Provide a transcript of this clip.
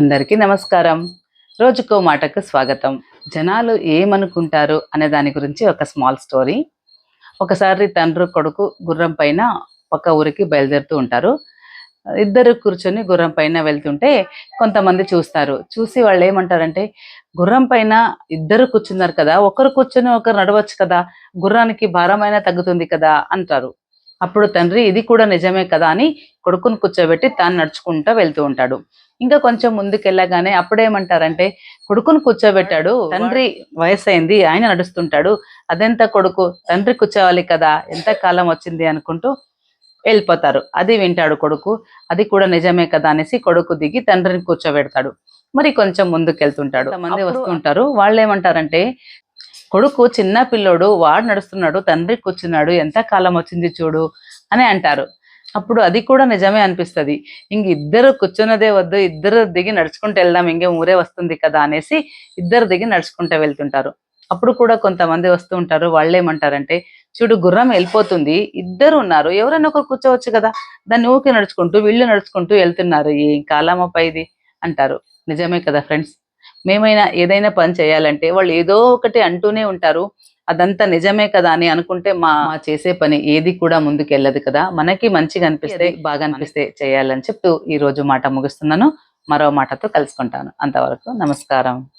అందరికీ నమస్కారం. రోజుకో మాటకు స్వాగతం. జనాలు ఏమనుకుంటారు అనే దాని గురించి ఒక స్మాల్ స్టోరీ. ఒకసారి తండ్రి కొడుకు గుర్రం పైన ఒక ఊరికి బయలుదేరుతూ ఉంటారు. ఇద్దరు కూర్చొని గుర్రం పైన వెళ్తుంటే కొంతమంది చూస్తారు. చూసి వాళ్ళు ఏమంటారంటే, గుర్రం పైన ఇద్దరు కూర్చున్నారు కదా, ఒకరు కూర్చొని ఒకరు నడవచ్చు కదా, గుర్రానికి భారమైనా తగ్గుతుంది కదా అంటారు. అప్పుడు తండ్రి ఇది కూడా నిజమే కదా అని కొడుకుని కూర్చోబెట్టి తాను నడుచుకుంటూ వెళ్తూ ఉంటాడు. ఇంకా కొంచెం ముందుకెళ్ళగానే అప్పుడేమంటారంటే, కొడుకుని కూర్చోబెట్టాడు, తండ్రి వయసైంది, ఆయన నడుస్తుంటాడు, అదెంత కొడుకు, తండ్రి కూర్చోవాలి కదా, ఎంత కాలం వచ్చింది అనుకుంటూ వెళ్ళిపోతారు. అది వింటాడు కొడుకు. అది కూడా నిజమే కదా అనేసి కొడుకు దిగి తండ్రిని కూర్చోబెడతాడు. మరి కొంచెం ముందుకెళ్తుంటాడు. కొంతమంది వస్తుంటారు. వాళ్ళేమంటారంటే, కొడుకు చిన్న పిల్లోడు, వాడు నడుస్తున్నాడు, తండ్రి కూర్చున్నాడు, ఎంత కాలం వచ్చింది చూడు అని అంటారు. అప్పుడు అది కూడా నిజమే అనిపిస్తది. ఇంక ఇద్దరు కూర్చున్నదే వద్దు, ఇద్దరు దిగి నడుచుకుంటూ వెళ్దాం, ఇంకేం ఊరే వస్తుంది కదా అనేసి ఇద్దరు దిగి నడుచుకుంటూ వెళ్తుంటారు. అప్పుడు కూడా కొంతమంది వస్తూ ఉంటారు. వాళ్ళేమంటారంటే, చూడు గుర్రం వెళ్ళిపోతుంది, ఇద్దరు ఉన్నారు, ఎవరైనా ఒకరు కూర్చోవచ్చు కదా, దాన్ని ఊరికే నడుచుకుంటూ వీళ్ళు నడుచుకుంటూ వెళ్తున్నారు, ఏం కాలమప్ప ఇది అంటారు. నిజమే కదా ఫ్రెండ్స్. మేమైనా ఏదైనా పని చేయాలంటే వాళ్ళు ఏదో ఒకటి అంటూనే ఉంటారు. అదంతా నిజమే కదా అని అనుకుంటే మా మా చేసే పని ఏది కూడా ముందుకెళ్ళదు కదా. మనకి మంచిగా అనిపిస్తే, బాగా అనిపిస్తే చేయాలని చెప్తూ ఈ రోజు మాట ముగిస్తున్నాను. మరో మాటతో కలుసుకుంటాను. అంతవరకు నమస్కారం.